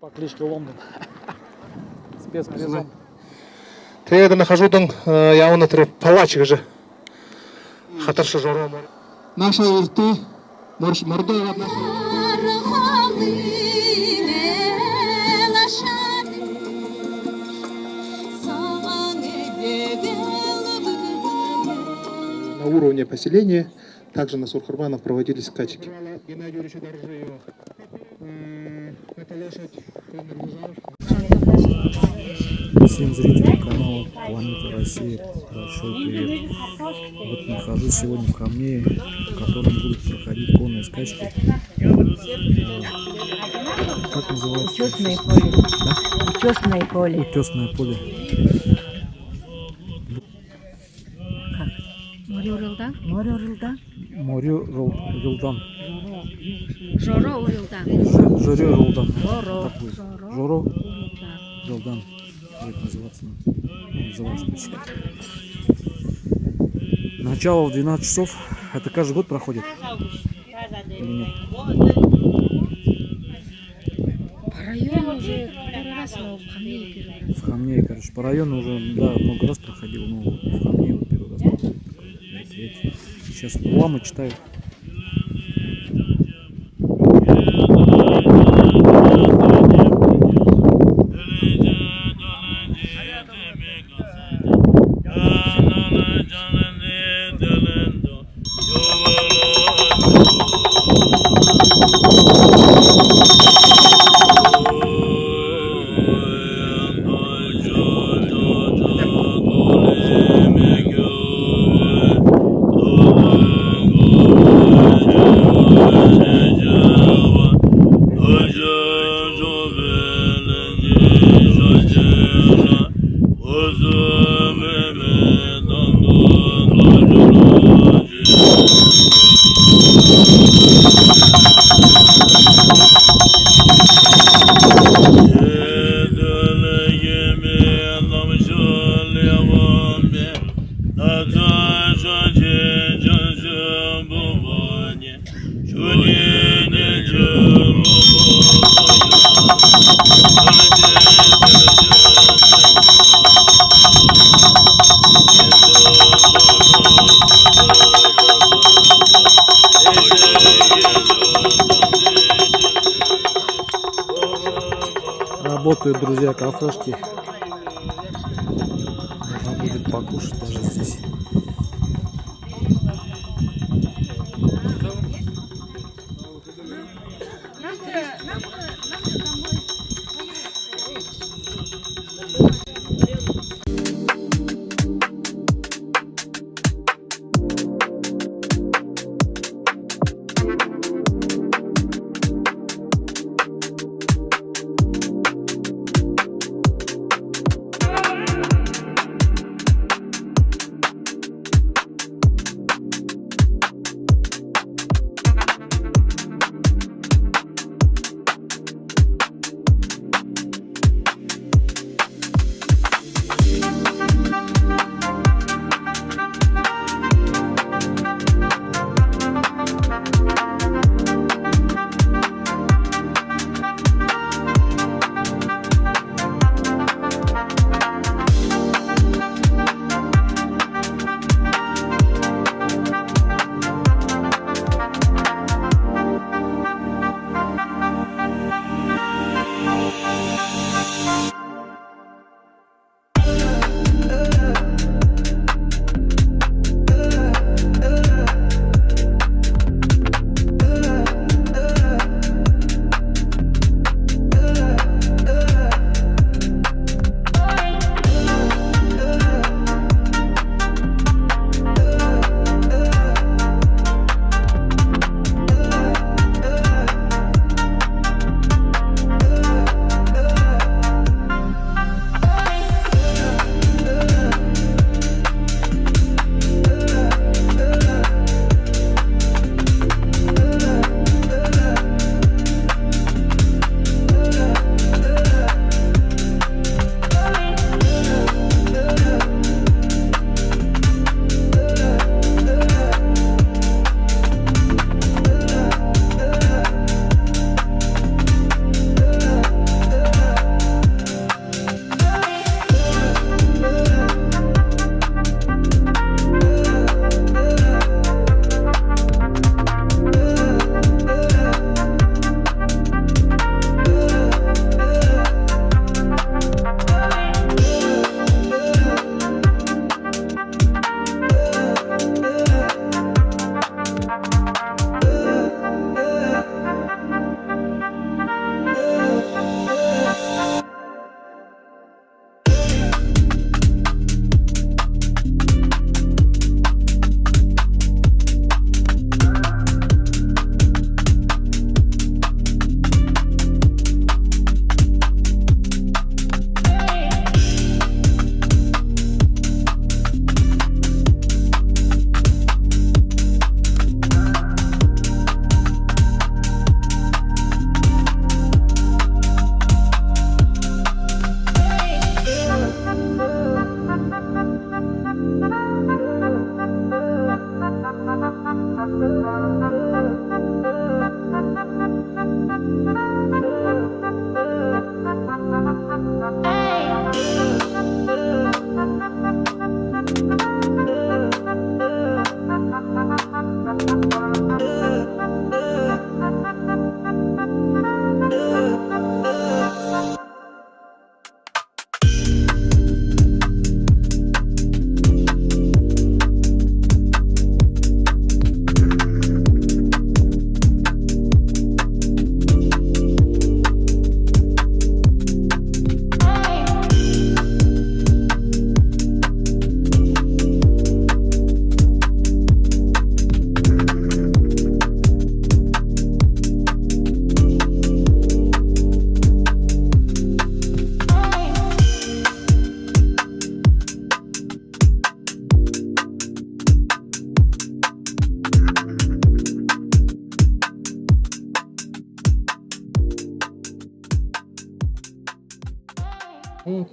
По кличке Лондон. Спецпризом. Тэгээд нахожудан явна тэр палач гэж хатарш журам. Наша урты мордо яваад На уровне поселения также на Сурхурбанах проводились скачки. Всем зрителям канала Планета Россия большой привет. Вот нахожусь сегодня в камне, в котором будут проходить конные скачки. Как называется? Утесное поле. Да? Утесное поле. Утесное поле. Как? Море-Уралдан? Море-Уралдан? Море-Уралдан. Жоро-Уралдан. Жоре-Уралдан. Жоро. Так будет. Жоро-Уралдан. Будет называться. Называться. Начало в 12 часов. Это каждый год проходит? Или нет? По району уже первый раз, но в Хамне первый раз. В Хамне, короче, по району уже, да, много раз проходил, но в Хамне вот первый раз проходил такое мероприятие. Сейчас ламы читают. Работают, друзья, кафешки. Можно будет покушать даже здесь.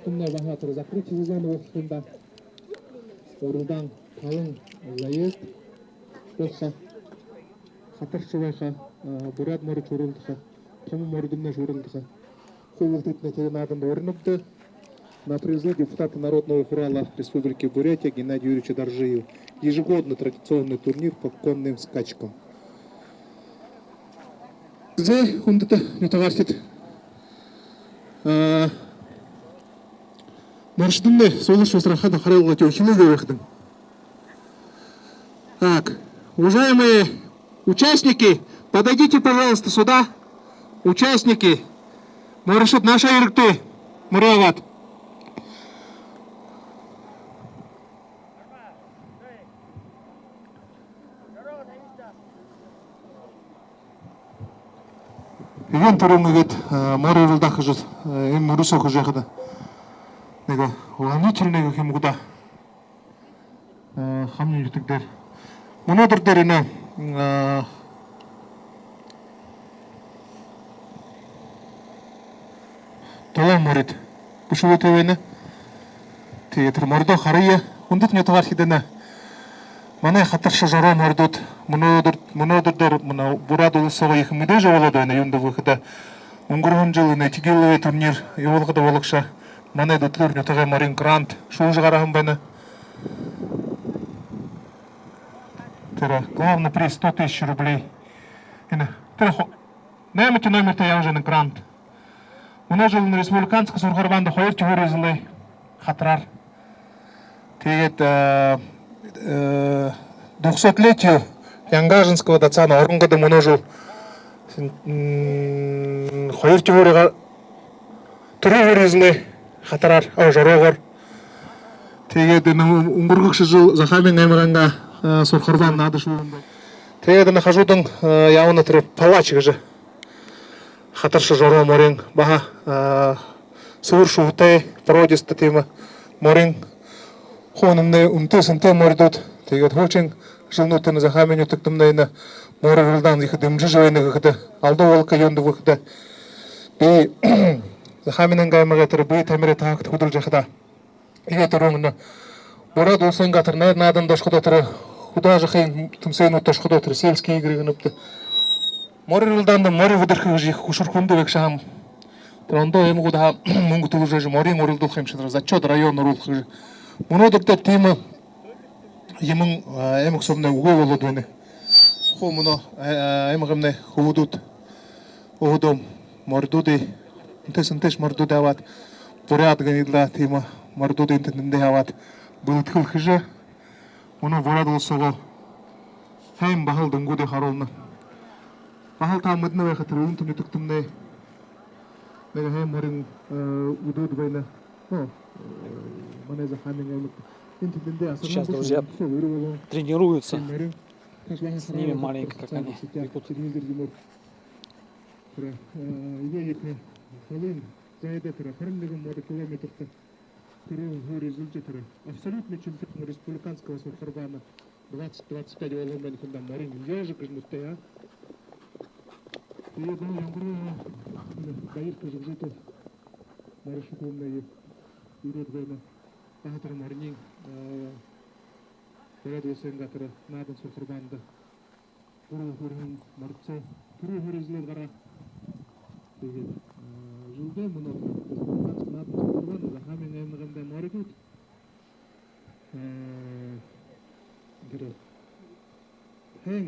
Тутамдаа бахаатар закрытие сезона уақытында Оралдан талын заезд болса хатарчы байха бурят моры чурылдыха том мордымна чурылдыха хөвөлтөтне теренадын орныбды на призы депутата Народного хурала Республики Бурятия Геннадия Юрьевича Доржиева. Ежегодно традиционный турнир по конным скачкам. Здесь хундата нютагарсит маршрутный солнечный страховка харилла тёхилы. Так, уважаемые участники, подойдите, пожалуйста, сюда. Участники, маршрут наша иркты, Мурават. Иван Турумовит, море жылдах жыз, мурусох жахда. Него волнительный ему куда хамни ютыгдер. Монодер дерина толом морит. Пушувате вена. Театр мордо хария. Ундит не товар хидена. Манай хатарша жараа мордод монодер дер мона бурадул сого их мэдэж болоод байна юунд выхода. Өнгөрсөн жил нэтгилээ турнир явуулгад болгоша. Манай дөтлөр нутгийн морин грант шуужгараа байна. Тэр главный приз 100 000 рублей. Энэ тэр номертэй явж байгаа грант. Манай жил республиканская сурхарбанда 2 төгрөглөө хатраар. Тэгээд 200-летию Янгажинского дацана оронгод манай жил 2 төгрөг төгрөглөө хатараар жаруугаар тэгээд өнгөрөх жил Захамын аймагында сурхарбан надад шүү. Тэгээд энэ хажуудан явна тэр палач гэж хатарш жаруу морин баха суур шуутай продист тийм морин хономны үнтэсэнтэй мордод тэгээд хуучин жилнуудын Захамын утгтымны энэ морилдан их дэмжиж байна гэхэд алдуу волка юунд гэхэд би Захамын аймагт тэр бие тамирын таагт хөдөлж яхада игээд өрөнгө бород улсын гатар надан дошход тэр художихын төмсөнүүд дошход тэр сельский игры гэнэвд морилдан мори хөдөрхөж их хөшөрхөндөө яг шаам тэр ондоо эмгүүд мөнгө төлөж морин уралдуулах юм шиг зачод район оруулах мөнөдөртөө тийм юм эмг сумны үгүй болоод байна. Хөө мөнө эмгэмнэ хөвдүүд өөдөө мордуудын Тэсэнтэш мордууд аваад буряд гэнийла тийм мордуудын тэндээ аваад бүлтгэх гэж өнөө буряд улсгаа хайм бахал дөнгүүдийг харуулна. Бахал та мэднэ байх тэр өвөн төний төгтөмнээ нэг хайм морин удууд байна. Манай Захамын аймаг энэ тэндээ Сейчас, друзья, тренируются. С ними маленько, как они бегут. Хөлн зайдаа тэр 21 километртэй тэрийн хөрөөлж тэр абсолютно чемпион республиканского сурхарбана 20-25 воломен хүнда морин яж гэнэтэй я. Тэгээд өнгөрөө баяр төжөлтэй маршрутны ирээд байна. Баатар морин тэгээд үсэн гатар надан сурхарбанда гурван хөрөн морцоо тэрийн хөрөөлж гараа Тэгээд жылдаа мөн Казахстан наадмын сургууль Захамын аймагында моргууд тэр хэн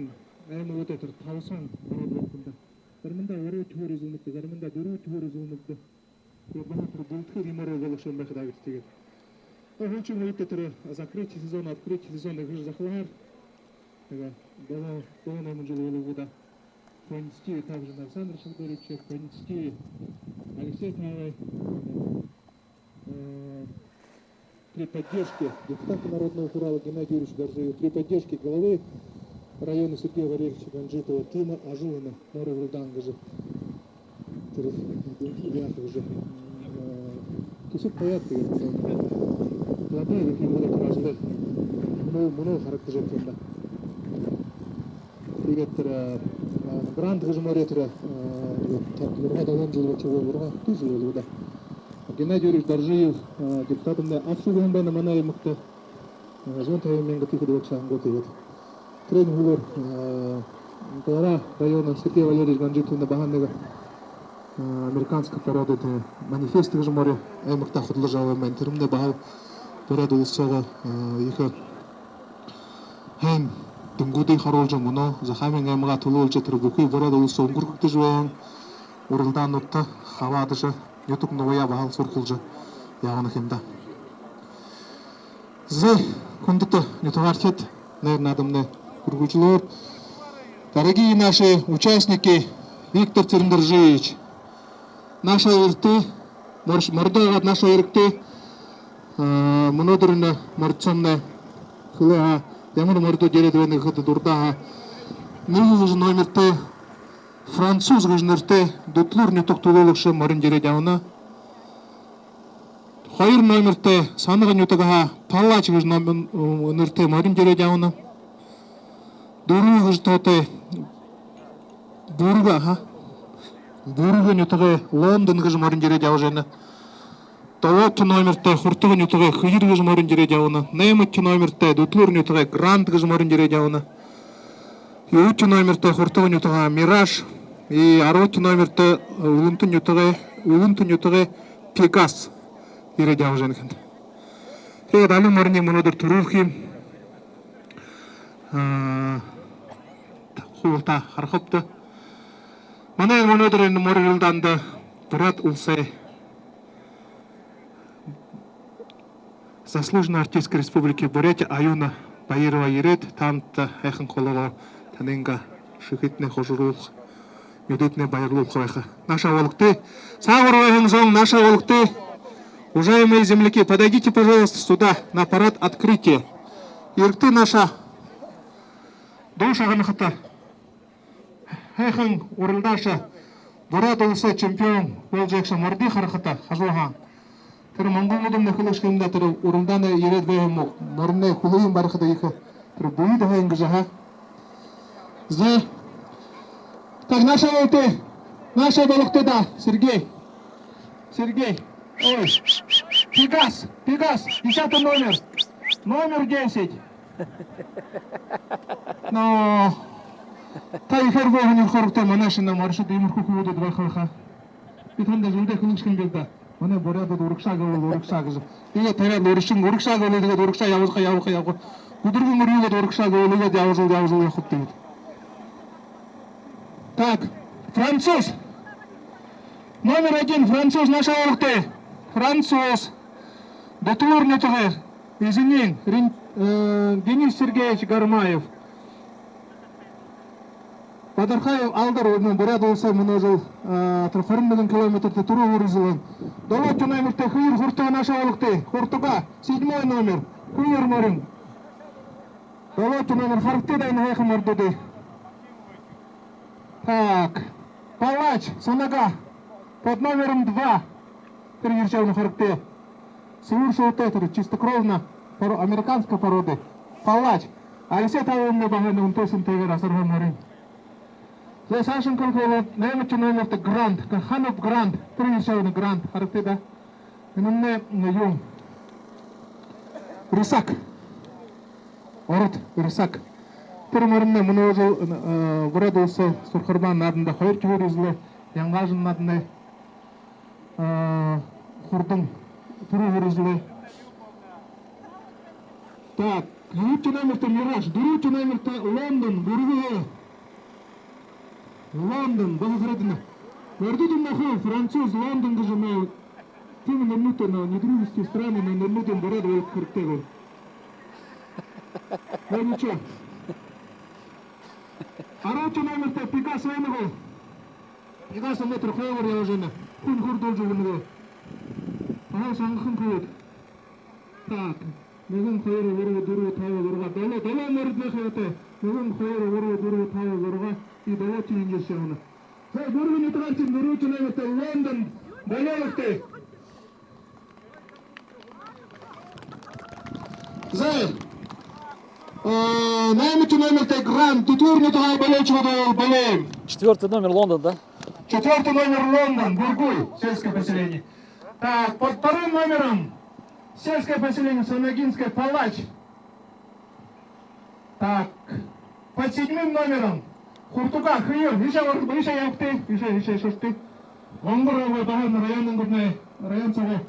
аймагуудад тэр 500 морд байна. Заримдаа 3 төгрөг үнэтэй, заримдаа 4 төгрөг үнэтэй. Тэгээд манай тэр бүлтгэр юмараа болгосон байх даа гэж тэгээд. Хүн чинь үед тэр закрытый сезон, открытый сезон гэж захваар. Тэгээд доо нам жил болгода. Понести также Александр Шахдорович, понести Алексей Тавай. При поддержке депутата Народного хурала Геннадия Юрьевича Горжиева, при поддержке главы района Сергея Валерьевича Ганжитова, Тума Ажулина, Нора Врудангажа, Яховжа, кисик порядка, платные какие будут разлы, много характера кенда. Тэгээд грант гэж мөрөөр татварга даван жил чигээр түзүүлээ да. Геннадий Юрьевич Горжиев депутатын авсугын байна манай аймагт 150 мянга төгрөг өгсөн ангууд тэгээд тренинг хөлөөр Дора района Сергей Валерьевич Ганжитовны баганыг американской породы манифест гэж мөрөөр аймагт худлаж авсан байна. Тэрмнээ баг бороод улсаа их хэн Дүнгуудыг харуулж мөнөө Захамын аймгаа төлөөлж тэр бүхий бороод улс өнгөрөгдөж байна. Уралдаануудтай хаваадаж YouTube новая багал сурхулж явна юм да. За, кондуктор не товарищет, наверное, надо Кургучлор. Дорогие наши участники, Виктор Церндержевич, наши ирты, мордой от нашей ирты, монодорно морцонная хлеа. Ямар мордо дээд байна гэхэд дурдаа нэг номертэй француз гэж нэртэй дутлуур нутаг төлөөлөгч морин дээд явна. 2 номертэй санагын нутагаа Палач гэж нэртэй морин дээд явна. 4 гэж тоотой Бүргэ нутагаа Лондон гэж морин дээд явж байна. 7 номертэй хурдгын нутагаа Хир гэж морин дээд явна. 8 номертэй дутлуур нутагаа Грант гэж морин дээд явна. 9 номертэй хурдгын нутагаа Мираж и 10 номертэй өвөнтөн нутагаа Пегас ирээд явж байна гэхэд. Тэгээд алын морины мөнөдөр төрүүлэх юм хуулта харахад манай мөнөдөр энэ морилданд брат улсаа заслуженная артистка Республики Бурятия Аюна Баирова ирээд таамт хайхан колого танинга шихэднэ хожруулах медэтнэ баярлуулах байха. Наша волгты, сагурвайхан сон, наша волгты. Уважаемые земляки, подойдите, пожалуйста, сюда, на парад открытия. Ирты наша душа ганахата. Хайхан уралдаша Бурят улсы чемпион болжекша морди харахата хажуухан. Тэр Монголын нөхөлөшгөндө тэр уралдааны ирээд байм морны хулын барахад их тэр буйд хайн гэж хаа. За. Так наша волгты да, Сергей. Ой. Пегас, 10 номер. Номер 10. Но та ихэр вогны хортой манашина маршрут имерхүү хүмүүдэд байхаа. Би танд зүндээ хөлөшгөн гэдэг. Манай бороод урагшаа гэж. Тэгээ тараад урагшаа гэдэг урагшаа явах. Өдргөн мөрөөгд урагшаа гэдэг явж явах гэдэг. Так, француз. Номер 1 француз наша волгты. Француз. Дутлуур нутагы. Извини, Денис Сергеевич Гармаев. Бадархаев Алдар Бурят улсы мына жыл 20 километрді туру өрізілін. Долотты номерті Хүйір Хуртыға наша волгты. Хуртыға 7 номер. Хүйір морин. Долотты номер Харкты дайны хайқы мордуды. Так. Палач, Санага. Под номером 2. Переезжал Харкты. Совершил тетер, чистокровно американской породы. Палач. Алексей Тавайный баганы унтосын тегер асырға морин. За Сашин контроль, наймете номер Грант, Ханов Грант, переезжал Грант, Харкты да. Иномне юм. Рисак. Орот, Рисак. Тэр мөрөнд мөнөө Бурят улсы Сурхарбан наадмында 2 төгрөг үзлээ янгажын надны хурдан түрүү хөрөжлөө. Так, 3 номертэй Мираж, 4 номертэй Лондон, бүргөө. Лондон, бахарадна. Мордуд нахуй француз Лондон гэж нөө тийм нэмнүүтэй недружественные страны нэмнүүдэн бороод байх хэрэгтэй гоо. Нэмчээ. Араач номертэй Пикассо нөгөө. Пикассо метр хойгоор явж байна. Хүн хурдуулж өгнөгөө. Аа санхан хөөд. Так. Нэгэн 2 3 4 5 6 долоо мордных хэвтэй. Нэгэн 2 3 4 5 6 и давайте ингэж явна. За дөрөвний траалт 4 номертэй Лондон болоогтэй. За 8 номертэй Грант, 4-ний траалт болоочгоо. 4 номер Лондон, да? 4 номер Лондон, Бургуй, сельское поселение. Так, под 2 номером сельское поселение Санагинское, Палач. Так, под 7 номером Хуртука, Хриев, еще явты, еще шосты. Лонгоровый районный губный район цього.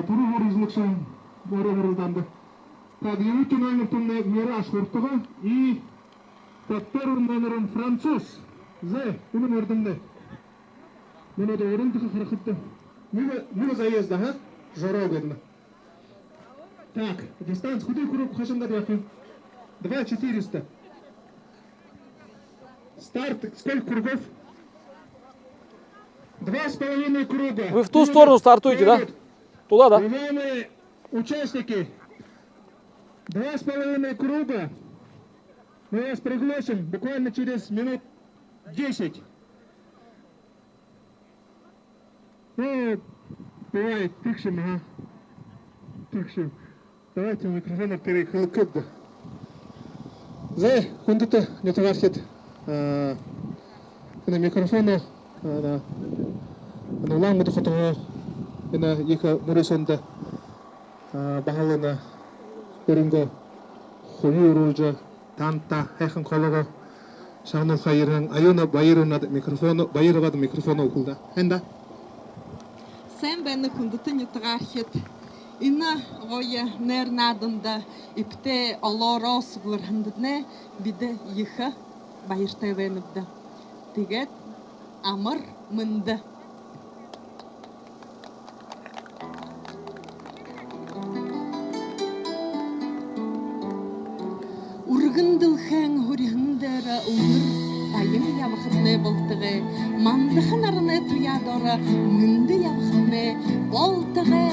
Туру излучен, Боревырылданды. Так, 9 номер тунны Мираж Хуртуга и под 1 номером француз. Зе, bunu ордынды. Bunu da орындығы қырқытты. Мына заезда, ха? Жарау gedin. Так, дистанция, худой круг, қашында яқын. 2400. Старт, сколько кругов? 2,5 круга. Вы в ту сторону стартуете, да? Туда, да? Уважаемые участники, 2,5 круга. Мы вас пригласим буквально через минут 10. Ну, бывает, тыкшим, ага. Тыкшим. Давайте микрофон перехлопнем. За, хундута, не товархет. На микрофону, на ламбу дохотого, на ека муресонда, бахалана, перинго, хули ролжа, танта, хайхан колого. Шанул хайрын аюна байрына микрофону окулда. Хэнда. Сайн байна хүндэт нутгаархэд энэ гоё нэр нааданда иптэй олороос гөрхөнднэ бид их баяртай байна да. Тэгээд амар мэнда. Үргэндэлхэн хүрхэндэр өмөр баян явахнэ болтгэ мандхан арны туядор мүнд явахнэ болтгэ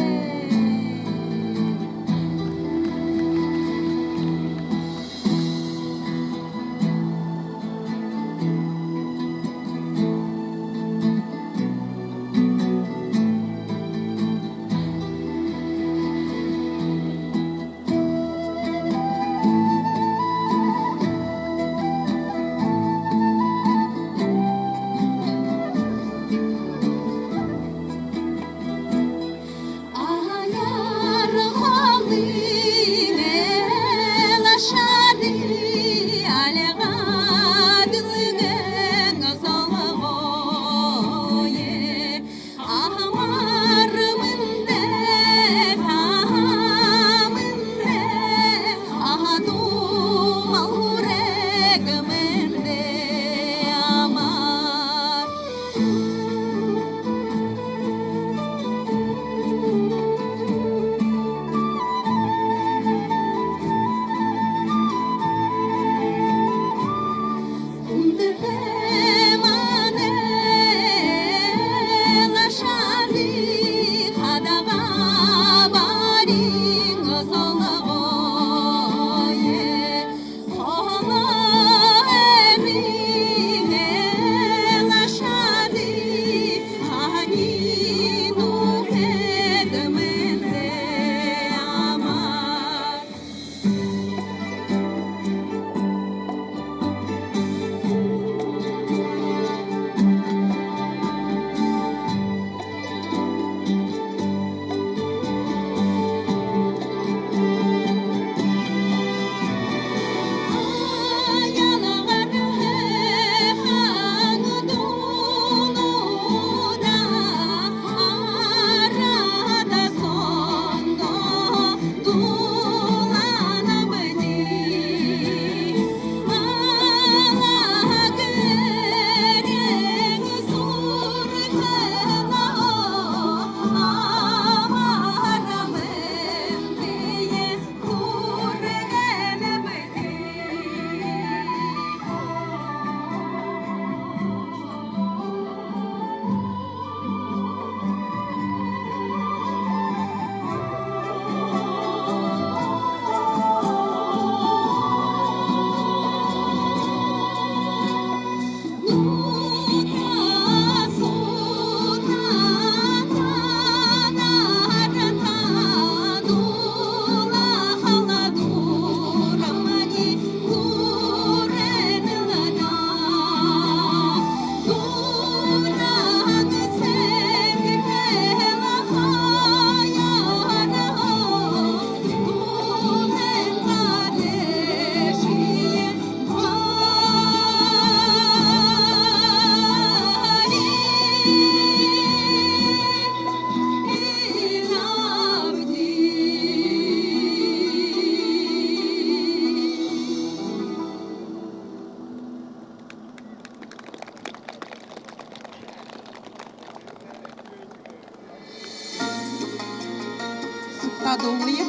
радовые.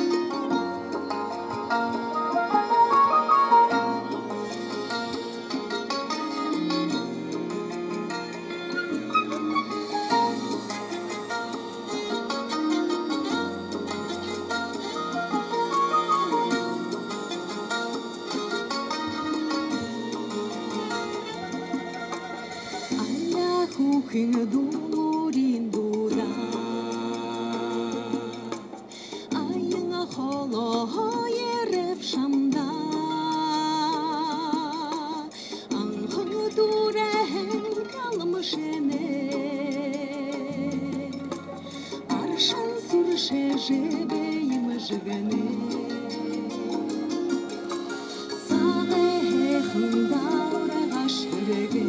Хин дурин дуда аяңа холо ереп шамда аңхың дурен калмышене аршан сүрше жебейім жігіне сағе хыңдаура ғашыреге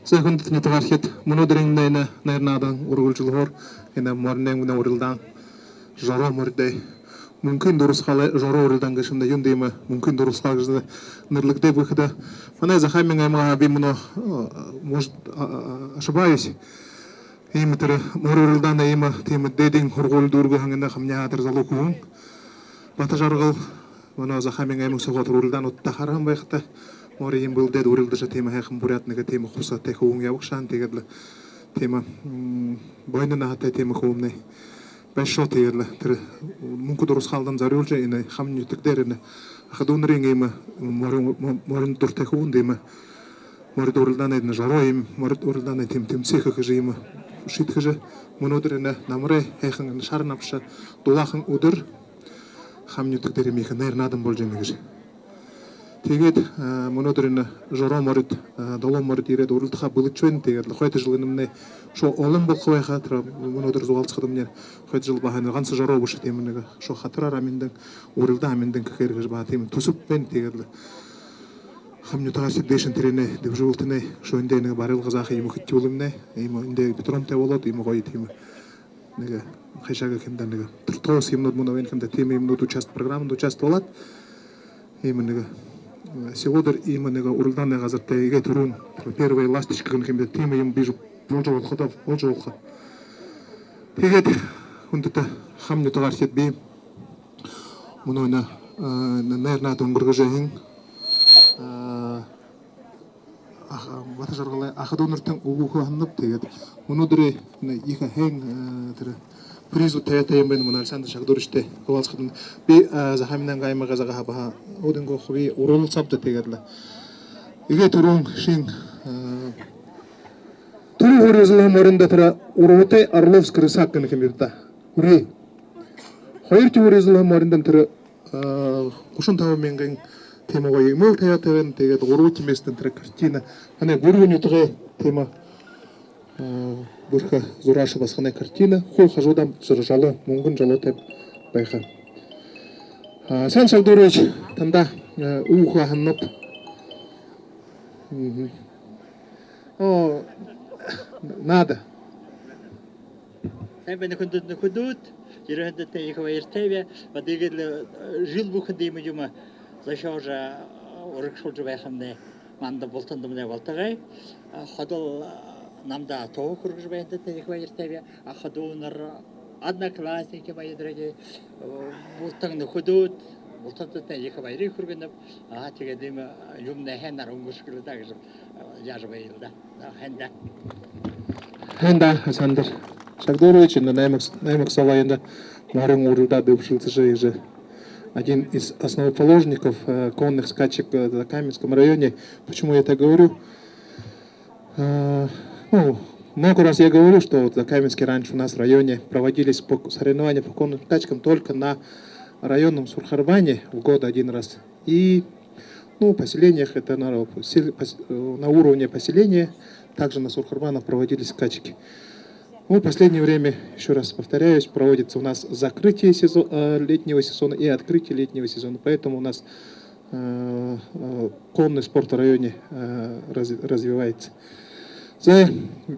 Секунд не товархит монодерин на надан ургулжулхор ина морнен на урилдан жоро мордей мүмкін дұрыс қалай жоро урилдан гашында юндейма мүмкін дұрыс қалай нэрлэгдэй выхода манай захамин аймага би муно может ошибаюсь им тэр морурилдан има тем дэдин хургул дургу хангана хамня атар залукун бата жаргал мано захамин аймаг согот урилдан утта харам байхта мори им был дэд урилдажа тема хайхам бурятнага тема хуса тэхуун явахшан тэгэл тема бойнана хата тема хуумнай башо тэгэл тэр мөнгө дурс халдан зориулж энэ хам нютгдэр энэ хадуунрын юм морин дуртэхуун дэма мори дурилдан энэ жаро им мори дурилдан тем темсэх гэж юм шитгэж мөнөдөр энэ намрэ хайхан шар навша дулаахан өдөр хам нютгдэр юм их нэр надан болж юм гэж тэгээд мөнөдөр энэ жоро морид долон морид ирээд уралдахаа бүлэгч байна. Тэгээд хойд жил нэмнэ шо олон болох байхаа тэр мөнөдөр зугаалцах юм нэр хойд жил бахан ганц жоро биш тийм нэг шо хатраар аминдан уралдан аминдан гэхээр гэж ба тийм төсөв байна. Тэгээд хамнютаас дэшэн тэрнэ дэвжүүлтэнэ шо эндэ нэг барилга заах юм хэтүүлэмнэ ийм эндэ бетронтэй болоод ийм гоё тийм нэг хашаага хэмдэ нэг тортоос юмнууд мөн авин хэмдэ тийм юмнууд програмд участвовать ийм нэг сегодня именно уралданный газартай игэ түрүүн первый ласточка гэнхэмдэ тийм юм биж болж болоход болж болох. Тэгээд хүндэт хамны таархэд би мөнөна нэрнад өнгөргөж ин бата жаргалай ахадуунертэн өгөөхөө ханнав. Тэгээд өнөөдөр их хэн тэр призу таятай юм байна мөн санд шагдурчтэй хуваалцахад би захамнан гаймага зага хаа өдөнгө хви урал цавд тэгээд игэ түрүүн шин түрүү хүрээзлээ мөрөндө тэр уруутай Орловск рысак гэх юм байна. Хүрээ. Хоёр түрүүзлээ мөрөндө тэр 35 мянган тэмээгөө юм таятай байна. Тэгээд урууч местэн тэр картина ханаа бүргөний тэгээ тема бүрхэ зурааша басханы картина хуу хажуудан жало мөнгөн жолоотой байхаа. Сан шагдурч танда үхэ ханнууд нада Сайн хөдөөд ерөнхийдөө их баяртай бадэгэл жил бүхэнд юм юм зашоож урагшуулж байх юм нэ манда болтонд мэ болтогой ходол намда тоо хурж байдаг их баяртай хадуунар одна классики баядраг болтон хөдөөд болтонтой их баярыг хүргэнэ тэгээд юм юм наханаар өнгөрсгөлөө гэж яаж баярлаа хэнда сандар шагдурч энэ наймак саваянда морин урда бывший один из основоположников конных скачек в Каменском районе. Почему я это говорю? Много раз я говорю, что вот в Каменске раньше у нас в районе проводились соревнования по конным скачкам только на районном Сурхарбане в год один раз. И в поселениях, это на уровне поселения, также на Сурхарбанах проводились скачки. В последнее время, еще раз повторяюсь, проводится у нас закрытие летнего сезона и открытие летнего сезона. Поэтому у нас конный спорт в районе развивается. За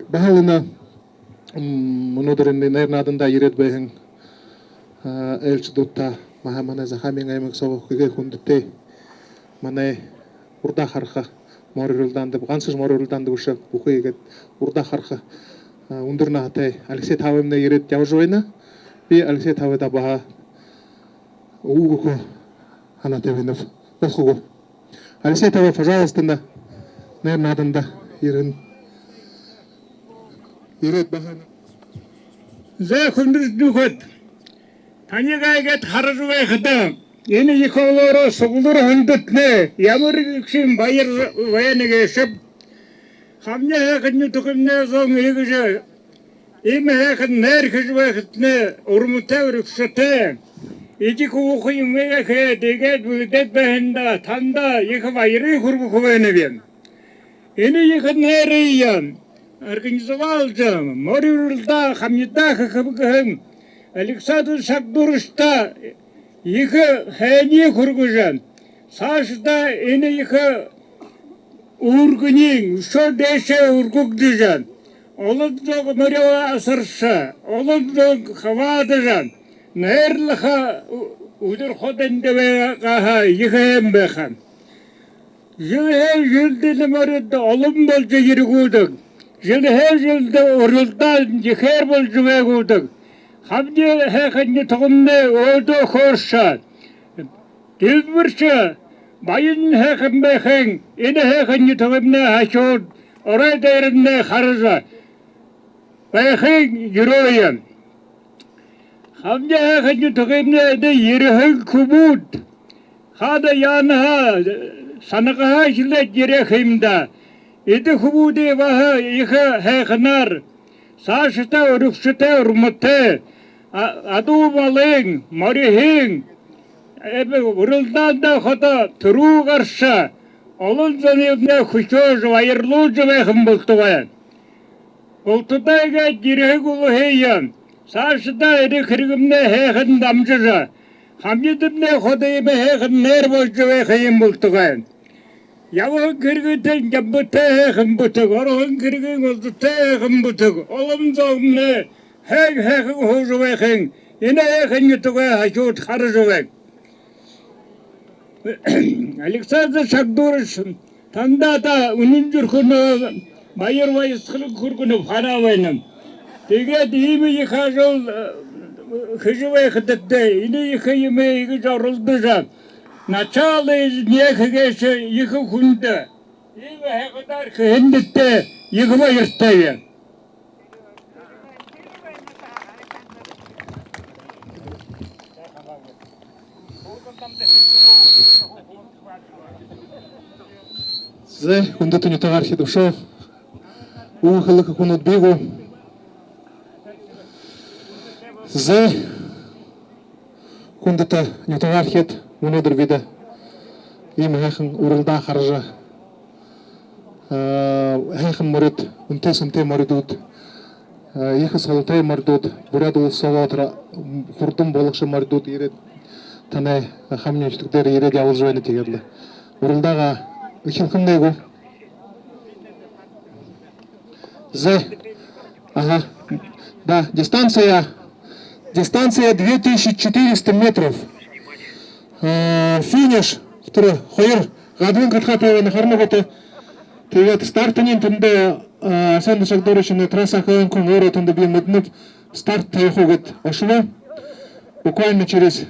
бахалына монодерный, наверное, адында ирет бэхэн элч дутта махамана захамин аймаг совох гэгэ хүндтэй манай урда харха морилдан ганцш морилдан дэвшэ бүхийгээд урда харха өндөр наатай Алексей Тавымна ирээд явж байна. Би Алексей Тавыда баха уугөө ханатай байна. Болохгүй. Алексей Тавы, пожалуйста, нэр наданда ирэн. Ирээд баха. За хүндрэлдүхэд таныг айгээд харж байхад энэ их олоороо суглар хөндөтнэ. Ямар их юм баяр вайнэгэшэв хамня хэкэн төгнө зон эгэж им хэкэн нэр гэж байхтнэ урмтай өргөсөтэй ижих уу юм яхэ тэгээд бүдэд бэнда танда их баярыг хүргэх байна вэ. Энэ их нэрээ организовал жам морилда хамнита хэхэм Александр Шагдуршта их хэний хүргэж цаашда энэ их Үргүнийн өшөө дэшээ үргүгдэж олондог мөрөө асарша олондог хаваадаж нэрлэха өдөр ходан дэвэга ихэм бэхан жилдэл мөрөд олон болж иргүүдэг жилдэл уралдаан ихээр болж байгуудаг хамди хэхэнэ тогомнэ өдөө хорша дэлбэрч баян хэхэн бэхэн энэ хэхэнэ тогомнэ хашууд орой дээрнэ харжа бэхэн гэрөөйэн хамди хэхэнэ тогомнэ дэ ерхэн күбүүд хада яна санагаа хилээ гэрээхэмда эдэ хүбүүдээ баха их хэхнар сааштай өрөвчтэй урмтэй адуу балын морихин эбэ уралдаанда хота түрүү гарша олон зэнэвнэ хүчөөж баярлуулж байхан болтугай болтудайга гэрэгул хэйян сааштай эдэ хэрэгмнэ хэхэн дамжижа хамжидмнэ хота эбэ хэхэн нэр болж байхан болтугай яван гэрэгтэй жамбтэй хэхэн бутаг орон гэрэгэн олдтой хэхэн бутаг олон зогмнэ хэхэн хож байхан энэ хэхэн ютугай хажууд харж байг Александр Шагдурович тандата үнэн зүрхэн баяр баясгалан хүргэн фаравэн. Тэгээд ийм их ажил хэжвэ хэдтэй энэ их юм гэж оролдож начало из нехэгэж их хүнд ийм хэвдар хэндтэй их баяртай. Зэ хүндэт нютагаар хэд өшөө үүхэлэг хүнүүд бийгүү зэ хүндэт нютагаар хэд өнөөдөр бид ийм хайхан уралдаа харж хайхан мөрөд үнтэй сүмтэй мөрөдүүд их солтой мөрөдүүд бүрээд улсоогоор хурдан болгош мөрөдүүд ирээд танай хамны өчтөр ирээд явуулж байна тэгээд уралдаага ихэнхнээгүү зэ ага да дистанция 2400 метров финиш тэр хоёр гадны галхаа тавина харнагт тэгээд стартын тэндээ Александр Шагдурович трасса хэнкэн өөрөө тэнд би мэднэг старт тавих угэд ошло буквально через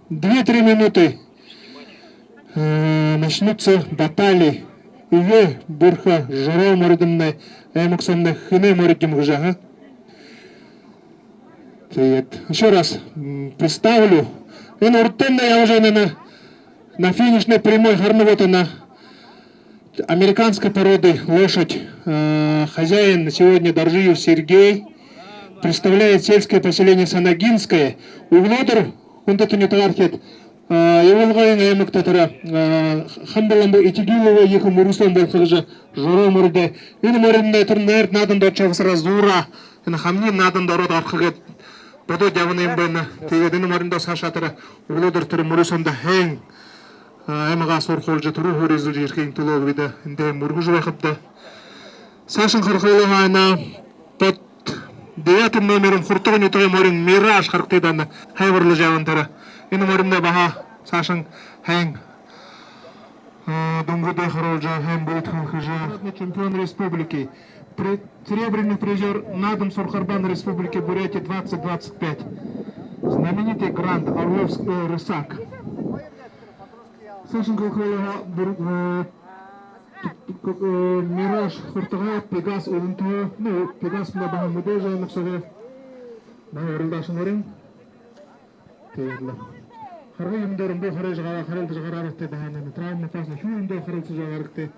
2-3 минуты начнутся баталии. Уве бурха журо мордымны эмоксонны хыны мордым гжага. Еще раз представлю. Энэ уртенна я уже на финишной прямой харнавота на американской породы лошадь. Хозяин сегодня Доржиев Сергей. Представляет сельское поселение Санагинское. Углодер Хундатунитархет. Явуулгын аймаг дотор Хамбаламбо Итигилова их мөрөсөн болгож журуу мөрдө энэ мөрөндө тэр найр нааданд очоосроо зуура энэ хамны нааданд ороод орох гээд бодоод явна юм байна. Тэгээд энэ мөрөндө цаашаа тэр углуудэр тэр мөрөсөнд хэн аймагаас сурхуулж түрүү хөрөөлж ирэхийн төлөө бид эндээ мөргөж байхад цаашин хорхоолоо хайна бод 9 номерын хурдгын өдрийн мөрөн Мираж харагдаад байна. Хайварлаж явна тэр энэ мөрөндө баха цаашин хэн Дунгудай Хоролжа хэн будет ханхажа чемпион республики. Серебряный призер Надым Сурхарбан Республики Бурятия 2025. Знаменитый гранд Орловский рысак. Сашин Кохолова Мираж Хуртага Пегас Улунту, ну Пегас Млабаха Мудежа Максове. Майорылдашын орын. Тейлі. Харгы юмдарын бұл харай жағара, харалды жағарарықты дағананы. Травма фасына шуымда харалды жағарықты.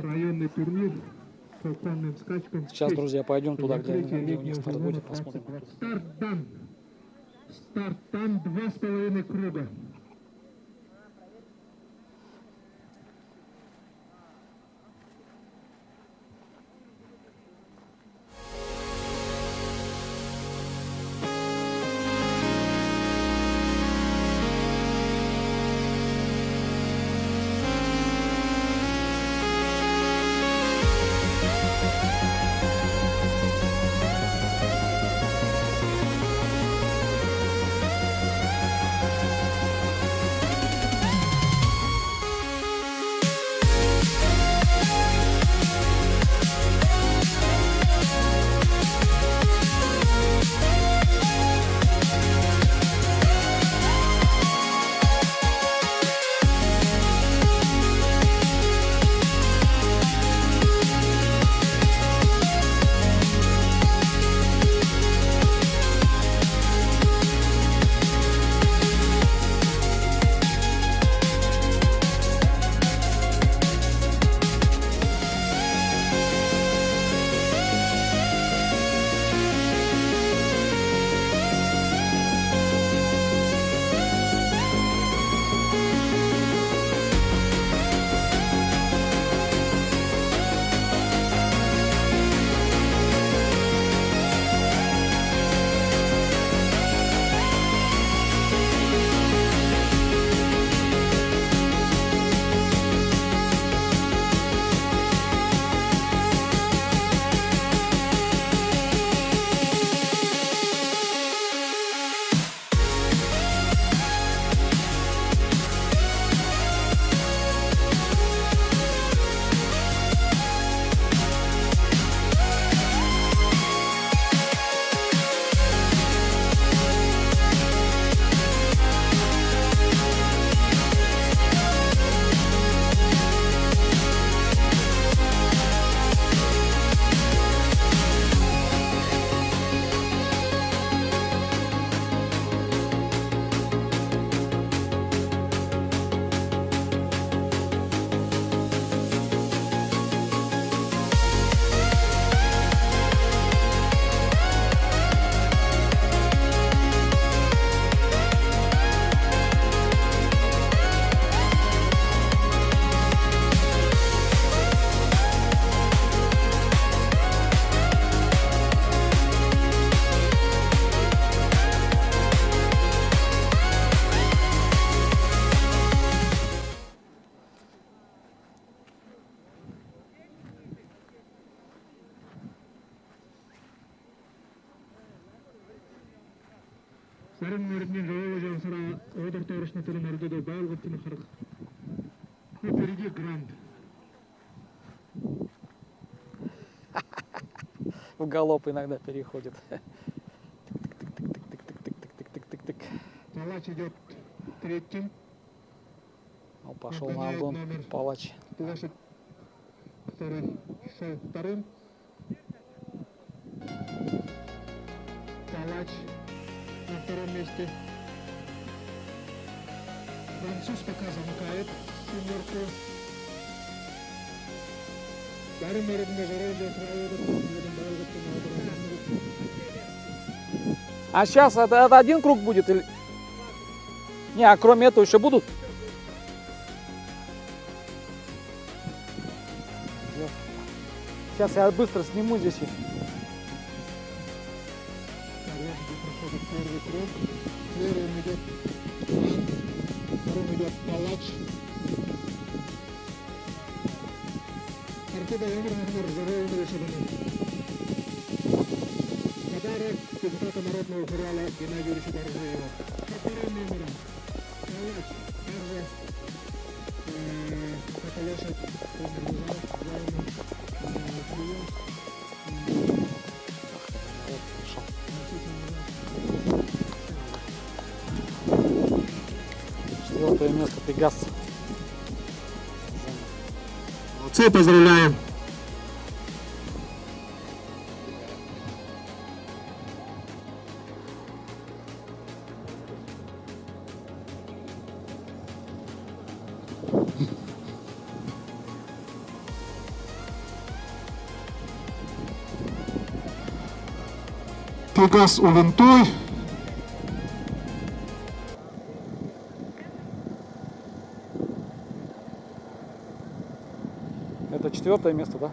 Районный турнир. Сейчас, друзья, пойдем туда, где у них старт будет, посмотрим. Старт-дан. Старт-дан 2,5 круга. зарим мөрөдний жолоо жансараа одор торочны тэр мөрөдөд байлгалтын харах. Впереди гранд. В галоп иногда переходит. Тык-тык-тык-тык-тык-тык-тык-тык-тык. Палач идет третьим. Пошел на обгон Палач. Лошадь, который шел вторым. Палач на втором месте. Француз пока замыкает семерку. Зарим мөрөдний жолоо А сейчас это один круг будет или... Не, а кроме этого еще будут? Сейчас я быстро сниму здесь их. проходит первый круг. Первым идет вторым идет Палач. Партия Эмир Заревна решена. Подарок депутата Народного филиала Геннадия Юрьевича Борзеева. Вторым номером Палач. Это лошадь Четвертое место Пегас. Молодцы, поздравляем. Пегас Увентой. Это четвертое место, да?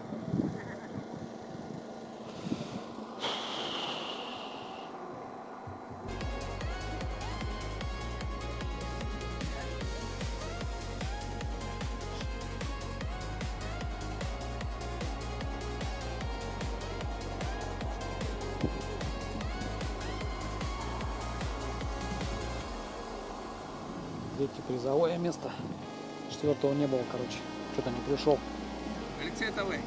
Третье призовое место. Четвертого не было, короче. Что-то не пришел. Алексей, это вы.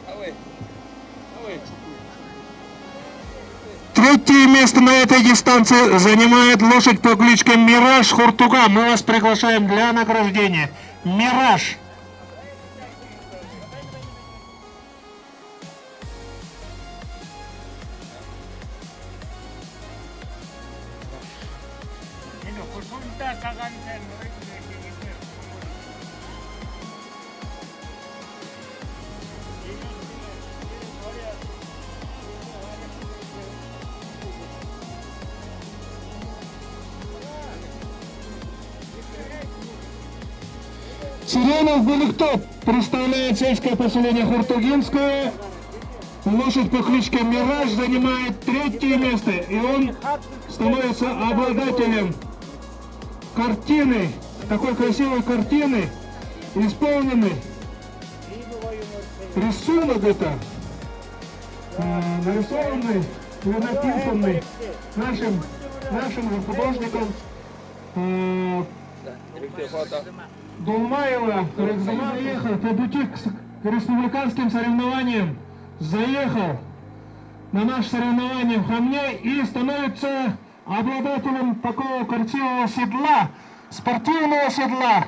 А вы? Третье место на этой дистанции занимает лошадь по кличке Мираж Хуртуга. Мы вас приглашаем для награждения. Мираж. Сиренов Беликтоп представляет сельское поселение Хуртугинское. Лошадь по кличке Мираж занимает третье место, и он становится обладателем картины, такой красивой картины, исполненный рисунок это, нарисованный и написанный нашим же художником Долмаева. Заехал по пути к республиканским соревнованиям, заехал на наше соревнование в Хамне и становится обладателем такого красивого седла, спортивного седла,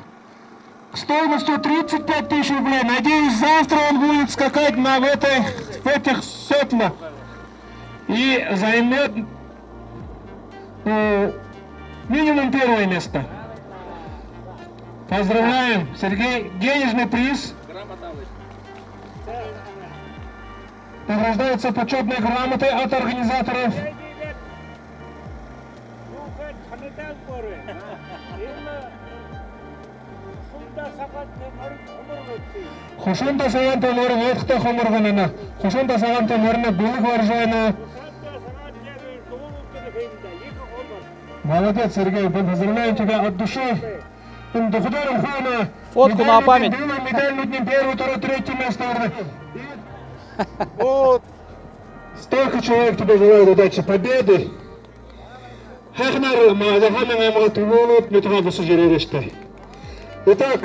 стоимостью 35 тысяч рублей. Надеюсь, завтра он будет скакать в этих седлах и займет минимум первое место. Поздравляем, Сергей. Денежный приз. Награждается почетной грамотой от организаторов. Хушунда саванта морин отхта хоморганана. Хушунда саванта морина булык варжайна. Молодец, Сергей. Поздравляем тебя от души. Фотку на память. Медаль людям первое, второе, третье место. Столько человек тебе желают удачи, победы. Итак,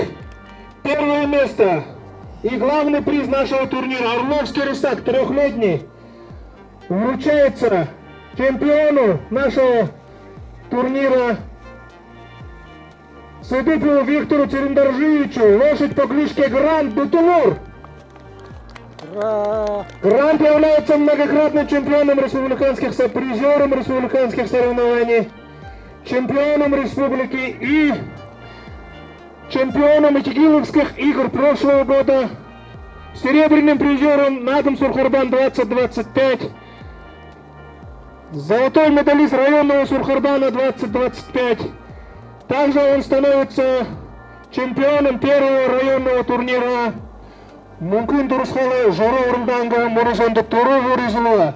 первое место и главный приз нашего турнира Орловский Русак трехлетний вручается чемпиону нашего турнира Сыдыпову Виктору Цириндаржиевичу, лошадь по кличке Грант Бутулур. Грант является многократным чемпионом республиканских, призером республиканских соревнований, чемпионом республики и чемпионом Итигиловских игр прошлого года, серебряным призером Надым Сурхарбан 2025, золотой медалист районного Сурхарбана 2025. Также он становится чемпионом первого районного турнира Мункин Турсхалы, Жора Урмданга, Мурузонда Туру Журизлуа.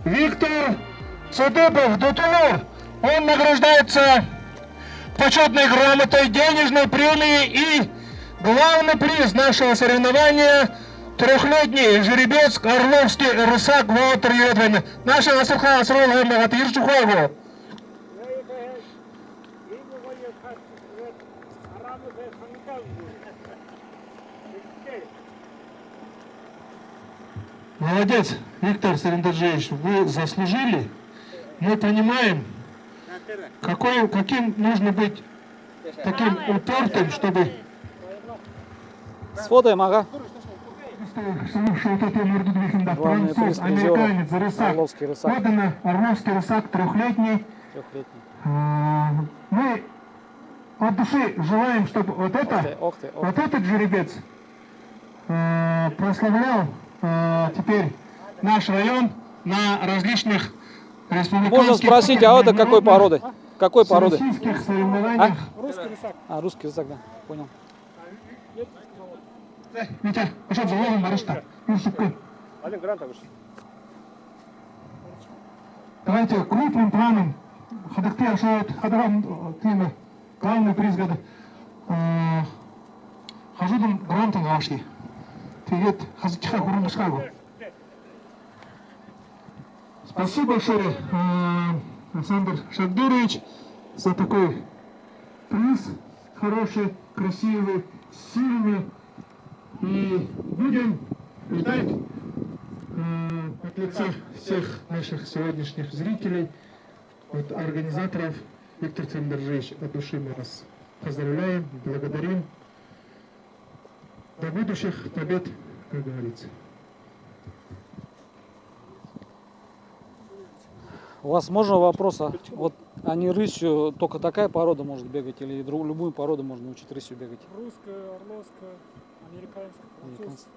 Виктор Цыдыпов, Дутулур, он награждается почетной грамотой, денежной премией и главный приз нашего соревнования — трехлетний жеребец Орловский Русак Ваутер Йодвен. Наша Асурха Асролга от Ирчухагу. Молодец, Виктор Цириндаржиевич, вы заслужили. Мы понимаем, каким нужно быть таким упертым, чтобы... Сфотаем, ага. Главный приз Американец призера Рысак. Орловский Рысак. Вот она, Орловский Рысак, трехлетний. Мы от души желаем, чтобы вот этот жеребец прославлял теперь наш район на различных республиканских... Можно спросить, а это какой породы? Какой породы? Соревнованиях. Русский Рысак. А, русский Рысак, да. Понял. Витя, пошел за ловом, Маришта. Давайте крупным планом. Хадакты ашают, хадагам тема. Главный приз года. Хажудам грантын аши. Привет, хазычха гурандашкагу. Спасибо большое, Александр Шагдурович, за такой приз. Хороший, красивый, сильный. И будем ждать от лица всех наших сегодняшних зрителей, от организаторов. Виктор Цириндаржиевич, от души мы вас поздравляем, благодарим. До будущих побед, как говорится. У вас можно вопрос? Вот они рысью только такая порода может бегать или любую породу можно научить рысью бегать? Русская, орловская, американская, французская.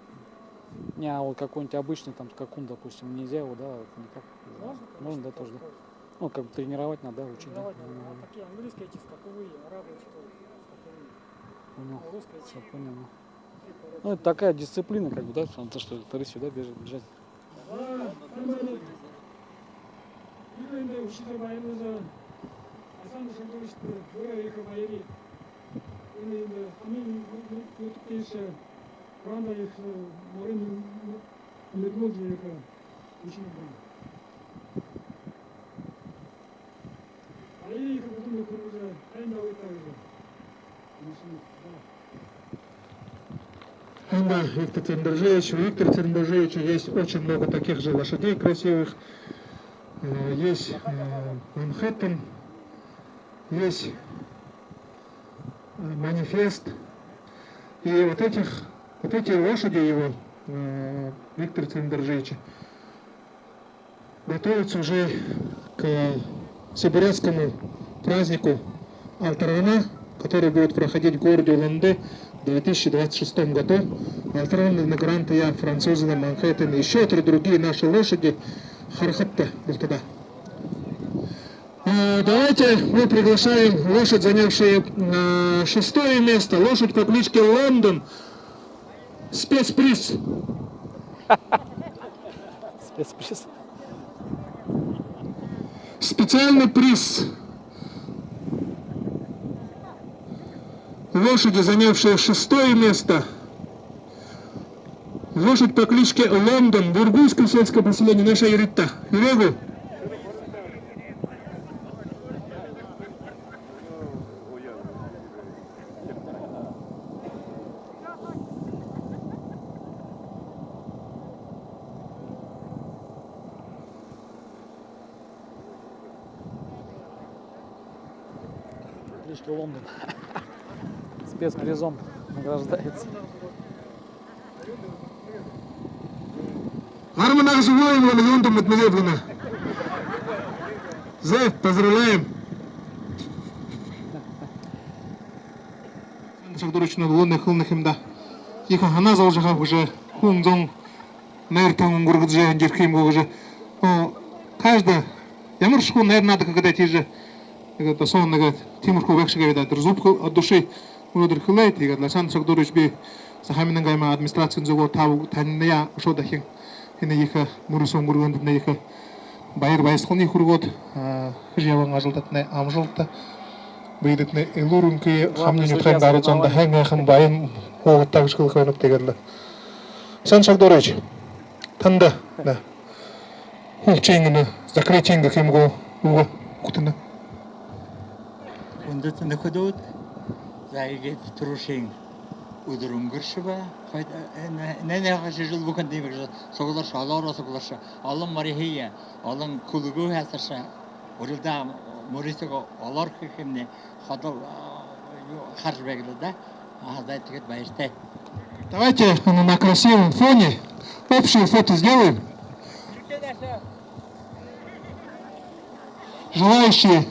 Не, а вот какой-нибудь обычный там скакун, допустим, нельзя его, да, никак. Можно, да, тоже, да. Ну, как бы тренировать надо, да, учить. Тренировать да? надо. А такие английские эти скаковые, арабы что скаковые. Понял. А русская Все понял. Ну, это такая дисциплина, как бы, да, то, что рысью, да, бежать. Да, Виктор Цириндаржиевич. У Виктора Цириндаржиевича есть очень много таких же лошадей красивых. Есть Манхэттен, есть Манифест. И вот эти лошади его, Виктора Цириндаржиевича, готовятся уже к сибирскому празднику Алтарана, который будет проходить в городе Улан-Удэ в 2026 году. Алтарана на гранты я, французы на Манхэттен, еще 3 другие наши лошади. Хархатта был тогда. Давайте мы приглашаем лошадь, занявшую 6-е место. Лошадь по кличке Лондон. Спецприз. Спецприз. Специальный приз. Лошади, занявшие 6-е место. Лошадь по кличке Лондон, бургуйское сельское поселение, наша Ирита. Ирегу. Кличка Лондон. Спецпризом награждается. Армана Живоева, Лондон Медведевна. За, поздравляем. Шагдурочно лонны хылных имда. Их хана заужаха уже хунзон мертвым гургдже дирхим уже. Каждый ямар шху наверное надо когда тиже это сон нага Тимурху векшига видать зубку от души уродер хылайт и для сан Шагдуроч би сахаминан гайма администрациян зого тав танья шодахин энэ их мөрөсөн мөргөнд нэг баяр баясгалны хүргүүд хжяван ажлдатны амжилттай бийдэтны элурунки хамны нутгийн даруйцаанд хайхан баян хуугтаг шгылх байна тэгэл сан Шагдуроч танда да хуучин закрытие гэх юмгүй үгүй гутна Өндөд нөхөдүүд зайгээд турушин өдөр өнгөршвэ. Нэнэхэ жил бүхэн димэг соглош алороос соглош алан мари хия алан кулгөө хасаша урилда морисого алор хэмнэ хадал харж байглаа да. За тэгээд баяртай. Давайте на красивом фоне общее фото сделаем. Желающие